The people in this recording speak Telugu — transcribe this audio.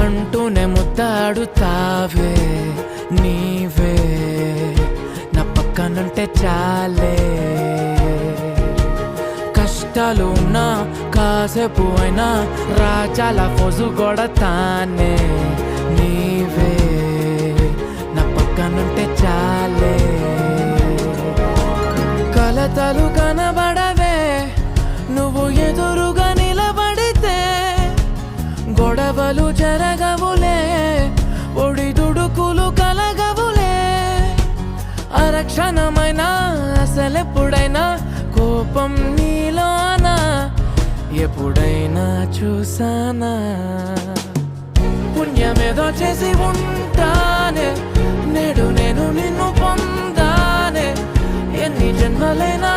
అంటూనే ముద్దాడుతావే నీవే నా పక్కనుంటే చాలే కష్టాలు ఉన్నా కాసేపు అయినా రాజాల ఫోజు కొడతానే నీవే నా పక్కనుంటే చాలే కలతలు కనబడవే నువ్వు ఎదురుగా నిలబడితే గొడవలు జరగవులే ఒడిదుడుకులు కలగవులే అరక్షణమైనా అసలెప్పుడైనా కోపం నీలోనా ఎప్పుడైనా చూసానా పుణ్యమేదో చేసి ఉంటానే నేడు నేను నిన్ను పొందానే ఎన్ని జన్మలైనా